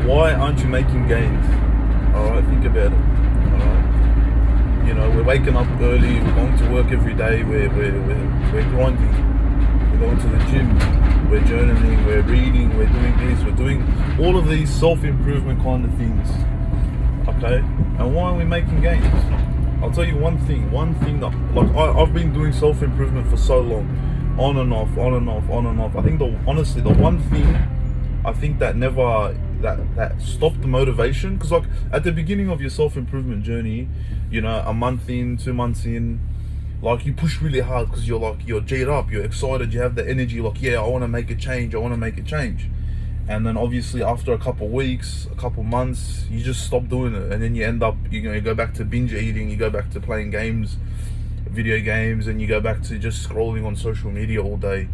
Why aren't you making gains? All right, think about it. All right, we're waking up early. We're going to work every day. We're grinding. We're going to the gym. We're journaling. We're reading. We're doing this. We're doing all of these self-improvement kind of things. Okay, and why are we making gains? I'll tell you one thing that, like, I've been doing self-improvement for so long, on and off, on and off, on and off. I think honestly, the one thing I think that never, that stopped the motivation, because like at the beginning of your self-improvement journey, a month in, 2 months in, like you push really hard because you're G'd up, you're excited, you have the energy, like, yeah, I want to make a change, and then obviously after a couple weeks, a couple months, you just stop doing it, and then you end up, you go back to binge eating, you go back to playing games, video games, and you go back to just scrolling on social media all day.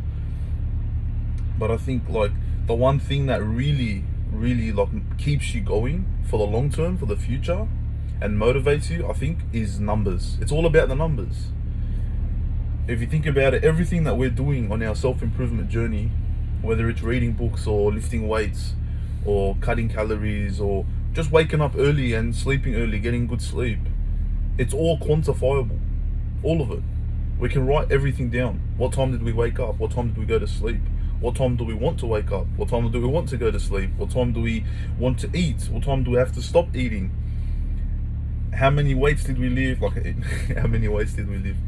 But I think like the one thing that really like keeps you going for the long term, for the future, and motivates you, I think, is numbers. It's all about the numbers. If you think about it, everything that we're doing on our self-improvement journey, whether it's reading books or lifting weights or cutting calories or just waking up early and sleeping early, getting good sleep, it's all quantifiable, all of it. We can write everything down. What time did we wake up? What time did we go to sleep? What time do we want to wake up? What time do we want to go to sleep? What time do we want to eat? What time do we have to stop eating? How many weights did we lift? How many weights did we lift?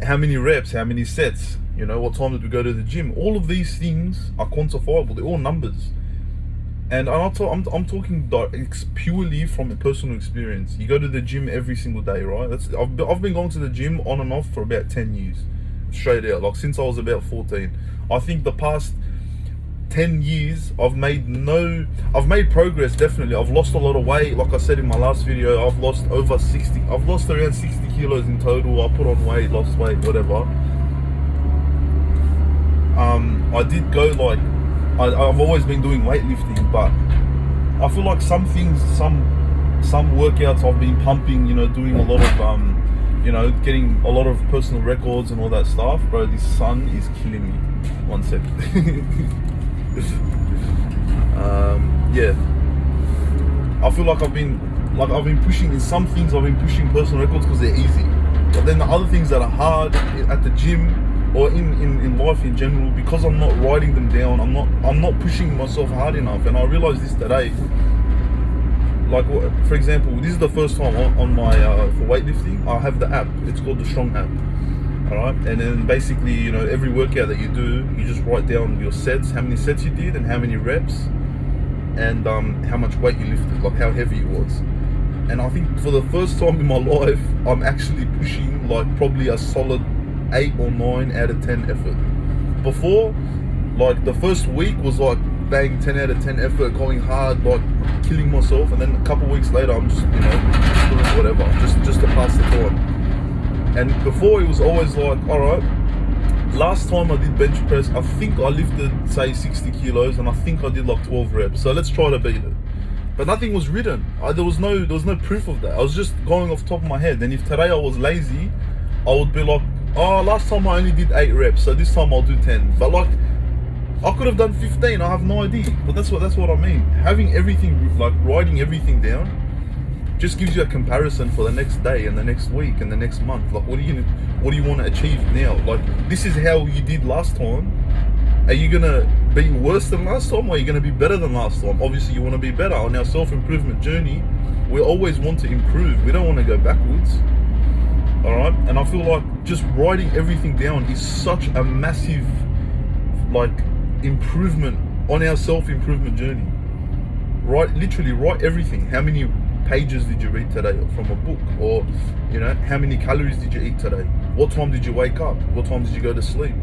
How many reps? How many sets? What time did we go to the gym? All of these things are quantifiable. They're all numbers. And I'm talking purely from a personal experience. You go to the gym every single day, right? I've been going to the gym on and off for about 10 years, straight out, like since I was about 14. I think the past 10 years I've made progress, definitely. I've lost a lot of weight, like I said in my last video. I've lost around 60 kilos in total. I put on weight, lost weight, whatever. I did go like, I've always been doing weightlifting, but I feel like some things, some workouts I've been pumping, doing a lot of, getting a lot of personal records and all that stuff. Bro, this sun is killing me. 1 second. Yeah. I feel like I've been pushing, in some things I've been pushing personal records because they're easy. But then the other things that are hard at the gym, or in life in general, because I'm not writing them down, I'm not pushing myself hard enough. And I realized this today. Like, for example, this is the first time on my for weightlifting I have the app. It's called the Strong app. All right, and then basically, every workout that you do, you just write down your sets, how many sets you did, and how many reps, and how much weight you lifted, like how heavy it was. And I think for the first time in my life, I'm actually pushing like probably a solid 8 or 9 out of 10 effort. Before, like the first week was like bang, 10 out of 10 effort, going hard, like killing myself, and then a couple weeks later I'm just doing whatever, just to pass the time. And before it was always like, all right, last time I did bench press, I think I lifted say 60 kilos, and I think I did like 12 reps, so let's try to beat it. But nothing was written. There was no proof of that. I was just going off the top of my head. And if today I was lazy, I would be like, oh, last time I only did 8 reps, so this time I'll do 10. But like, I could have done 15, I have no idea. But that's what I mean. Having everything, like writing everything down, just gives you a comparison for the next day and the next week and the next month. Like, what do you want to achieve now? Like, this is how you did last time. Are you gonna be worse than last time, or are you gonna be better than last time? Obviously you want to be better. On our self-improvement journey, we always want to improve. We don't want to go backwards. Alright, and I feel like just writing everything down is such a massive like improvement on our self-improvement journey. Literally write everything. How many pages did you read today from a book? Or how many calories did you eat today? What time did you wake up? What time did you go to sleep?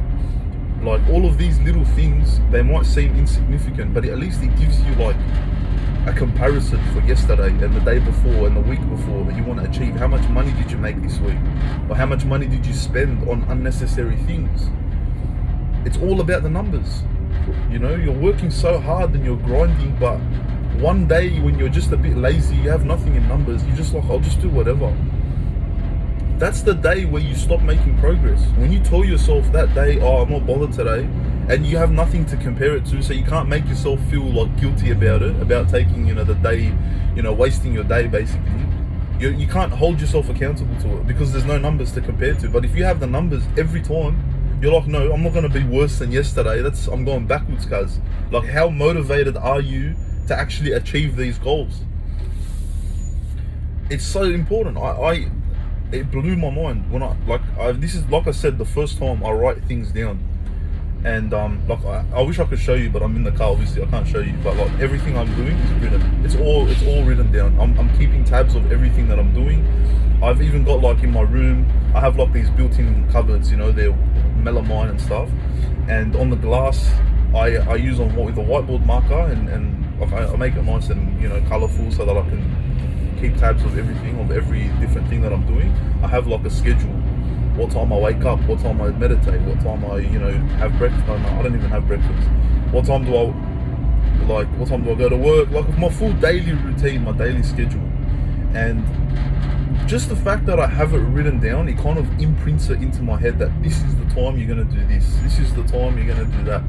Like, all of these little things, they might seem insignificant, but at least it gives you like a comparison for yesterday and the day before and the week before that you want to achieve. How much money did you make this week? Or how much money did you spend on unnecessary things? It's all about the numbers. You're working so hard and you're grinding, but one day when you're just a bit lazy, you have nothing in numbers, you're just like, I'll just do whatever. That's the day where you stop making progress. When you tell yourself that day, oh, I'm not bothered today, and you have nothing to compare it to, so you can't make yourself feel like guilty about it, about taking, you know, the day, you know, wasting your day basically. You can't hold yourself accountable to it because there's no numbers to compare to. But if you have the numbers every time, you're like, no, I'm not going to be worse than yesterday. I'm going backwards, cuz. Like, how motivated are you to actually achieve these goals? It's so important. It blew my mind when this is, like I said, the first time I write things down. And like I wish I could show you, but I'm in the car, obviously I can't show you. But like everything I'm doing is written. It's all written down. I'm keeping tabs of everything that I'm doing. I've even got, like, in my room, I have like these built-in cupboards, you know, they're melamine and stuff. And on the glass, I use with a whiteboard marker, and like I make it nice and, you know, colourful so that I can keep tabs of everything, of every different thing that I'm doing. I have like a schedule. What time I wake up, what time I meditate, what time I, you know, have breakfast. No, I don't even have breakfast. What time do I go to work? Like my full daily routine, my daily schedule. And just the fact that I have it written down, it kind of imprints it into my head that this is the time you're going to do this. This is the time you're going to do that.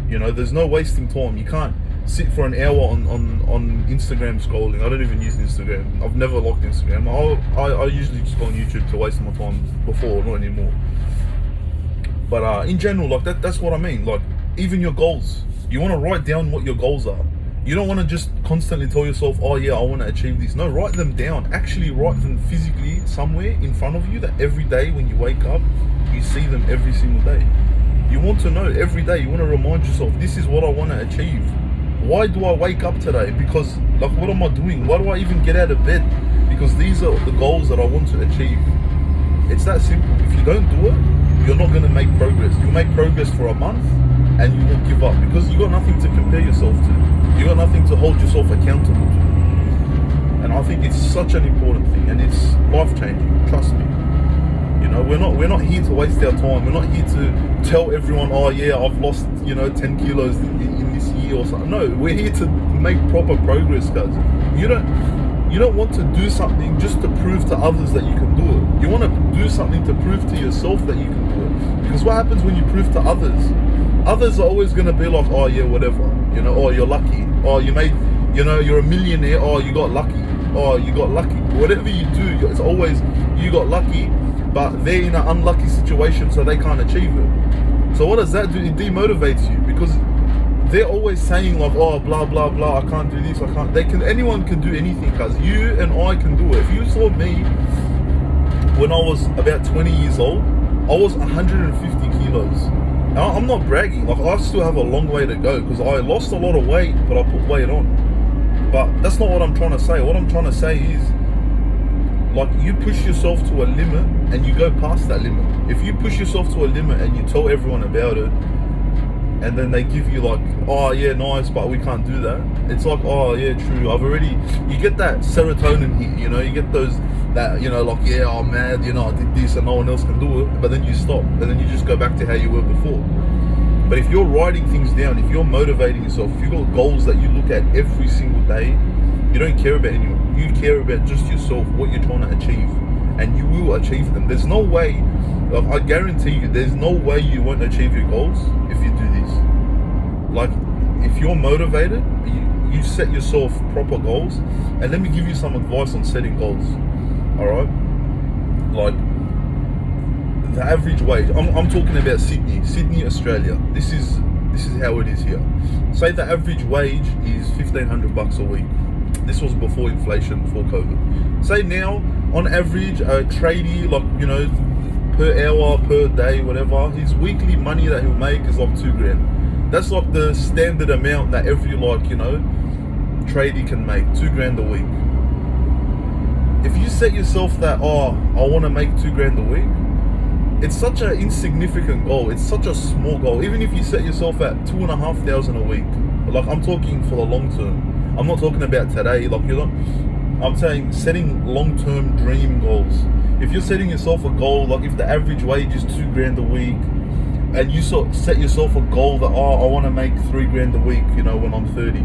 You know, there's no wasting time. You can't sit for an hour on Instagram scrolling. I don't even use Instagram. I've never liked Instagram. I usually just go on YouTube to waste my time before, not anymore. But in general, like that's what I mean. Like, even your goals, you want to write down what your goals are. You don't want to just constantly tell yourself, oh yeah, I want to achieve this. No, write them down. Actually write them physically somewhere in front of you, that every day when you wake up, you see them every single day. You want to know every day. You want to remind yourself, this is what I want to achieve. Why do I wake up today? Because, like, what am I doing? Why do I even get out of bed? Because these are the goals that I want to achieve. It's that simple. If you don't do it, you're not going to make progress. You'll make progress for a month and you will give up because you got nothing to compare yourself to. You got nothing to hold yourself accountable to. And I think it's such an important thing, and it's life-changing. Trust me. You know, we're not here to waste our time. We're not here to tell everyone, oh yeah, I've lost, you know, 10 kilos in this year or something. No, we're here to make proper progress, guys. You don't want to do something just to prove to others that you can do it. You want to do something to prove to yourself that you can do it. Because what happens when you prove to others? Others are always going to be like, oh yeah, whatever. You know, oh, you're lucky. Oh, you made, you know, you're a millionaire. Oh, you got lucky. Oh, you got lucky. Whatever you do, it's always, you got lucky. But they're in an unlucky situation, so they can't achieve it. So what does that do? It demotivates you, because they're always saying like, oh, blah blah blah, I can't do this, I can't. Anyone can do anything, because you and I can do it. If you saw me when I was about 20 years old, I was 150 kilos. Now, I'm not bragging, like I still have a long way to go, because I lost a lot of weight, but I put weight on. But that's not what I'm trying to say. What I'm trying to say is, like, you push yourself to a limit and you go past that limit. If you push yourself to a limit and you tell everyone about it, and then they give you like, oh yeah, nice, but we can't do that. It's like, oh yeah, true. You get that serotonin hit, you know, you get that, you know, like, yeah, I'm mad, you know, I did this and no one else can do it. But then you stop and then you just go back to how you were before. But if you're writing things down, if you're motivating yourself, if you've got goals that you look at every single day, you don't care about anyone. You care about just yourself, what you're trying to achieve, and you will achieve them. There's no way, like, I guarantee you, there's no way you won't achieve your goals if you do this. Like, if you're motivated, you set yourself proper goals. And let me give you some advice on setting goals. All right, like the average wage. I'm talking about Sydney, Australia. This is how it is here. Say the average wage is $1,500 a week. This was before inflation, before COVID. Say now, on average, a tradie, like, you know, per hour, per day, whatever, his weekly money that he'll make is like $2,000. That's like the standard amount that every, like, you know, tradie can make, $2,000 a week. If you set yourself that, oh, I want to make $2,000 a week, it's such an insignificant goal. It's such a small goal. Even if you set yourself at $2,500 a week, like, I'm talking for the long term. I'm not talking about today. Like, I'm saying setting long-term dream goals. If you're setting yourself a goal, like if the average wage is $2,000 a week, and you set yourself a goal that, oh, I want to make $3,000 a week, you know, when I'm 30,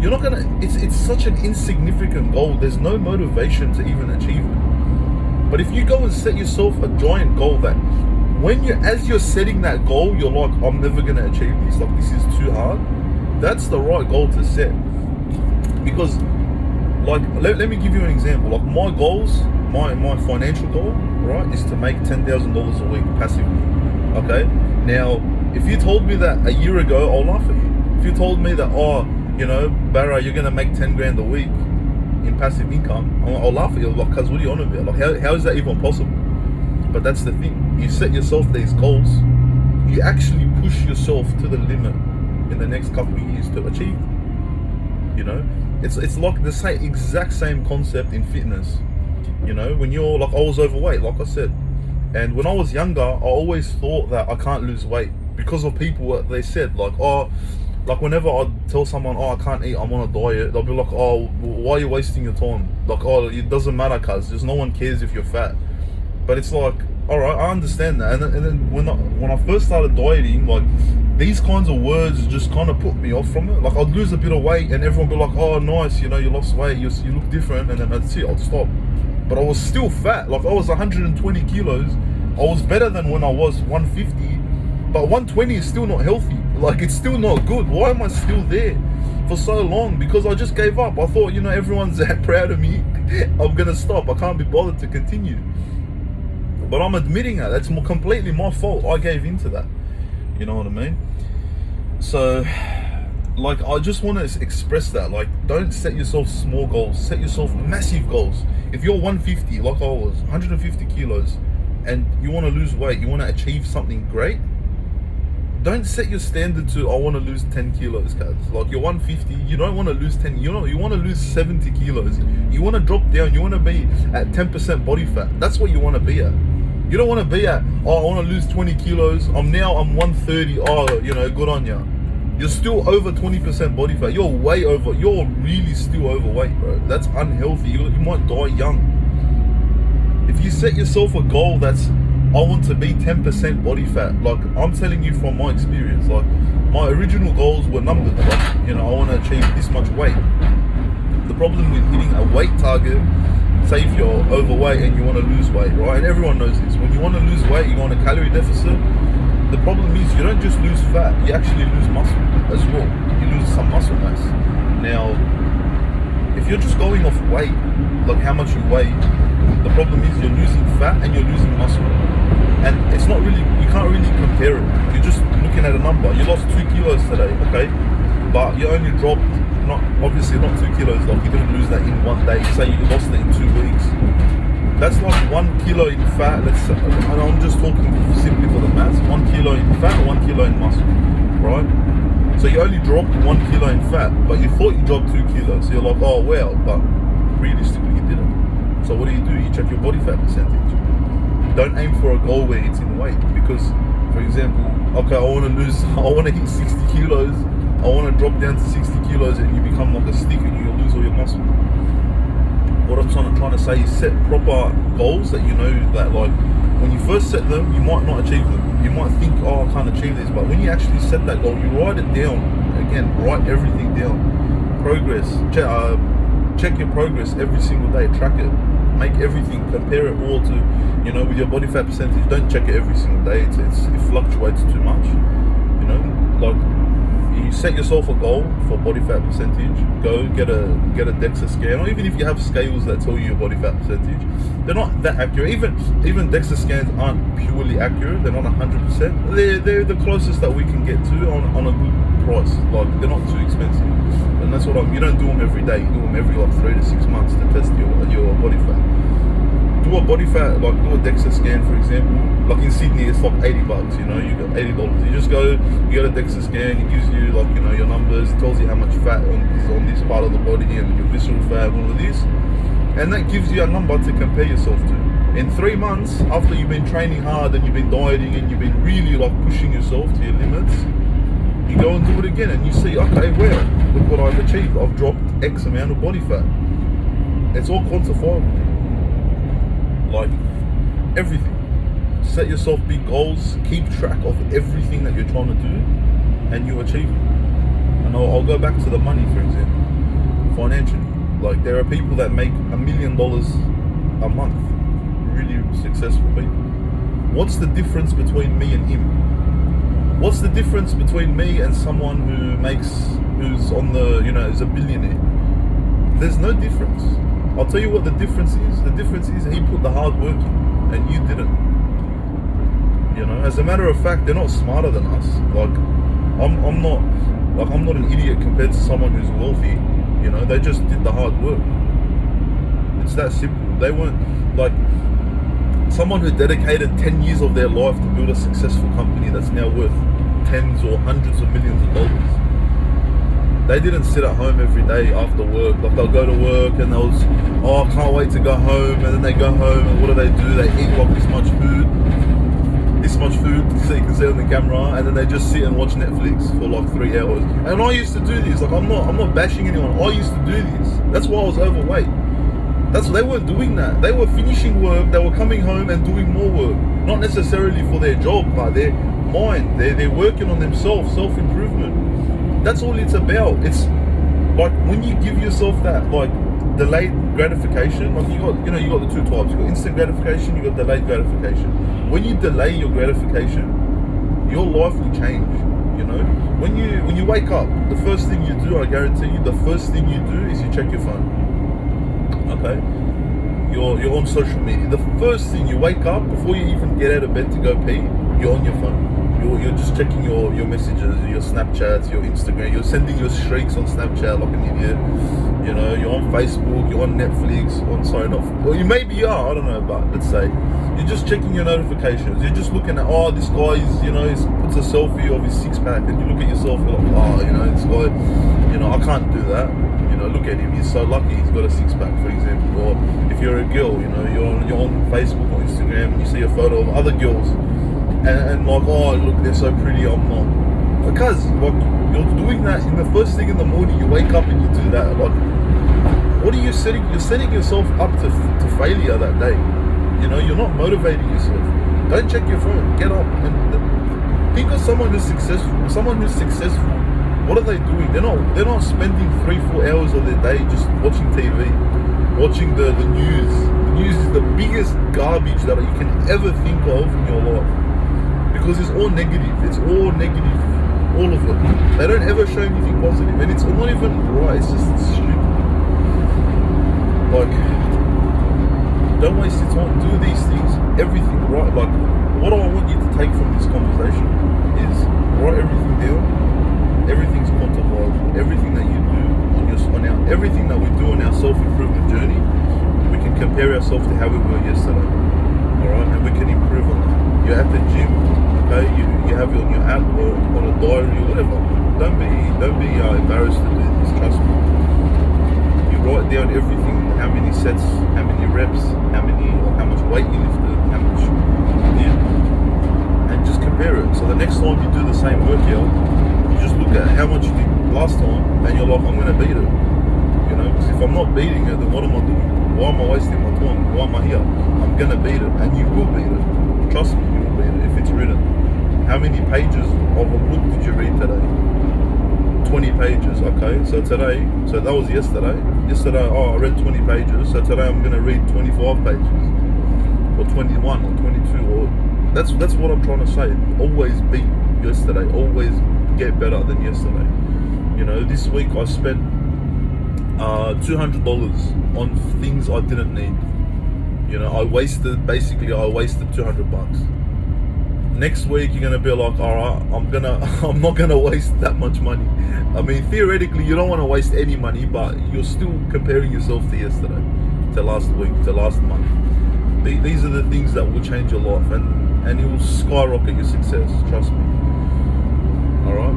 you're not gonna. It's such an insignificant goal. There's no motivation to even achieve it. But if you go and set yourself a giant goal that as you're setting that goal, you're like, I'm never gonna achieve this. Like, this is too hard. That's the right goal to set. Because, like, let me give you an example. Like, my goals, my financial goal, right, is to make $10,000 a week passively. Okay. Now, if you told me that a year ago, I'll laugh at you. If you told me that, Barra, you're gonna make 10 grand a week in passive income, I'll laugh at you. Like, cuz, what are you on about? Like, how is that even possible? But that's the thing. You set yourself these goals, you actually push yourself to the limit in the next couple of years to achieve. You know, it's like the exact same concept in fitness. You know, when you're like, I was overweight, like I said, and when I was younger, I always thought that I can't lose weight because of people what they said, like, like whenever I tell someone, I can't eat, I'm on a diet, they'll be like, why are you wasting your time? Like, it doesn't matter, cuz there's no one cares if you're fat. But it's like, all right, I understand that. And then when I first started dieting, like, these kinds of words just kind of put me off from it. Like, I'd lose a bit of weight and everyone would be like, oh, nice, you know, you lost weight, you look different, and then that's it, I'd stop. But I was still fat. Like, I was 120 kilos. I was better than when I was 150, but 120 is still not healthy. Like, it's still not good. Why am I still there for so long? Because I just gave up. I thought, you know, everyone's proud of me. I'm gonna stop. I can't be bothered to continue. But I'm admitting that. That's completely my fault. I gave into that. You know what I mean? So, like, I just want to express that. Like, don't set yourself small goals. Set yourself massive goals. If you're 150, like I was, 150 kilos, and you want to lose weight, you want to achieve something great, don't set your standard to, I want to lose 10 kilos, guys. Like, you're 150, you don't want to lose 10, you want to lose 70 kilos. You want to drop down, you want to be at 10% body fat. That's what you want to be at. You don't want to be at, I want to lose 20 kilos. I'm 130. You know, good on ya. You're still over 20% body fat. You're way over. You're really still overweight, bro. That's unhealthy. You might die young. If you set yourself a goal that's, I want to be 10% body fat. Like, I'm telling you from my experience, like, my original goals were numbers. Like, you know, I want to achieve this much weight. The problem with hitting a weight target, say if you're overweight and you want to lose weight, right? And everyone knows this. When you want to lose weight, you go on a calorie deficit. The problem is you don't just lose fat, you actually lose muscle as well. You lose some muscle mass. Now, if you're just going off weight, like how much you weigh, the problem is you're losing fat and you're losing muscle. And it's not really, you can't really compare it. You're just looking at a number. You lost 2 kilos today, okay? But you only dropped, obviously not 2 kilos, like you didn't lose that in one day. Say you lost it in 2 weeks. That's like 1 kilo in fat. And I'm just talking simply for the maths. 1 kilo in fat, 1 kilo in muscle, right? So you only dropped 1 kilo in fat, but you thought you dropped 2 kilos. So you're like, oh well, but realistically you didn't. So what do? You check your body fat percentage. Don't aim for a goal where it's in weight, because, for example, okay, I want to hit 60 kilos. I want to drop down to 60 kilos, and you become like a stick, and you lose all your muscle. What I'm trying to say is set proper goals that you know that, like, when you first set them, you might not achieve them. You might think, oh, I can't achieve this, but when you actually set that goal, you write it down. Again, write everything down. Progress. Check your progress every single day. Track it. Make everything. Compare it all to, you know, with your body fat percentage. Don't check it every single day. It fluctuates too much. You know, like, you set yourself a goal for body fat percentage. Go get a DEXA scan, or even if you have scales that tell you your body fat percentage, they're not that accurate. Even DEXA scans aren't purely accurate. They're not 100%. They're the closest that we can get to on a good price. Like, they're not too expensive, and that's what you don't do them every day. You do them every like 3 to 6 months to test your body fat. Do a body fat, like do a DEXA scan, for example. Like in Sydney, it's like $80. You know, you got $80. You just go, you get a DEXA scan. It gives you, like, you know, your numbers. It tells you how much fat is on this part of the body and your visceral fat, all of this, and that gives you a number to compare yourself to. In 3 months, after you've been training hard and you've been dieting and you've been really like pushing yourself to your limits, you go and do it again, and you see, okay, well, look what I've achieved. I've dropped X amount of body fat. It's all quantifiable. Like, everything. Set yourself big goals. Keep track of everything that you're trying to do, and you achieve it. And I'll go back to the money, for example. Financially, like, there are people that make $1 million a month. Really successful people. what's the difference between me and him? What's the difference between me and someone who's on the, is a billionaire? There's no difference. I'll tell you what the difference is. The difference is he put the hard work in and you didn't. As a matter of fact, they're not smarter than us. Like, I'm not an idiot compared to someone who's wealthy. They just did the hard work. It's that simple. They weren't like someone who dedicated 10 years of their life to build a successful company that's now worth tens or hundreds of millions of dollars. They didn't sit at home every day after work. Like, they'll go to work and I can't wait to go home, and then they go home and what do? They eat like this much food so you can see on the camera, and then they just sit and watch Netflix for like 3 hours. And I used to do this. Like, I'm not bashing anyone. I used to do this. That's why I was overweight. They weren't doing that. They were finishing work, they were coming home and doing more work. Not necessarily for their job, but their mind. They're working on themselves, self-improvement. That's all it's about. It's like when you give yourself that like delayed gratification, like you got the two types. You got instant gratification, you got delayed gratification. When you delay your gratification, your life will change. When you wake up, the first thing you do, I guarantee you, the first thing you do is you check your phone. Okay, you're on social media. The first thing, you wake up, before you even get out of bed to go pee, you're on your phone. You're just checking your messages, your Snapchats, your Instagram. You're sending your streaks on Snapchat like an idiot. You're on Facebook, you're on Netflix. You are, I don't know, but let's say you're just checking your notifications. You're just looking at, this guy is, puts a selfie of his six-pack, and you look at yourself, you're like, this guy, I can't do that. Look at him, he's so lucky he's got a six-pack, for example. Or if you're a girl, you're on Facebook or Instagram and you see a photo of other girls and like, look, they're so pretty, I'm not. Because like, you're doing that in the first thing in the morning, you wake up and you do that. Like, what are you setting? You're setting yourself up to failure that day. You're not motivating yourself. Don't check your phone. Get up and think of someone who's successful. What are they doing? They're not spending 3-4 hours of their day just watching TV, watching the news. The news is the biggest garbage that you can ever think of in your life, because it's all negative. It's all negative, all of it. They don't ever show anything positive, and it's not even right. It's just stupid. Like, don't waste your time. Do these things, everything right. Like, what I want you to take from this conversation is write everything down. Everything's quantifiable. Everything that you do everything that we do on our self-improvement journey, we can compare ourselves to how we were yesterday. Alright? And we can improve on that. You're at the gym, okay? You have it on your app or on a diary or whatever. Don't be embarrassed to do this, trust me. You write down everything, how many sets, how many reps, how much weight you lifted, how much you did, and just compare it. So the next time you do the same workout, just look at how much you did last time and you're like, I'm going to beat it. Because if I'm not beating it, then what am I doing? Why am I wasting my time? Why am I here? I'm going to beat it, and you will beat it. Trust me, you will beat it if it's written. How many pages of a book did you read today? 20 pages, okay? So that was yesterday. Yesterday, I read 20 pages, so today I'm going to read 25 pages. Or 21 or 22. Or that's what I'm trying to say. Always beat yesterday. Always get better than yesterday. This week I spent $200 on things I didn't need. I wasted $200. Next week you're gonna be like, alright, I'm not gonna waste that much money. I mean, theoretically you don't want to waste any money, but you're still comparing yourself to yesterday, to last week, to last month. These are the things that will change your life, and it will skyrocket your success, trust me. Alright?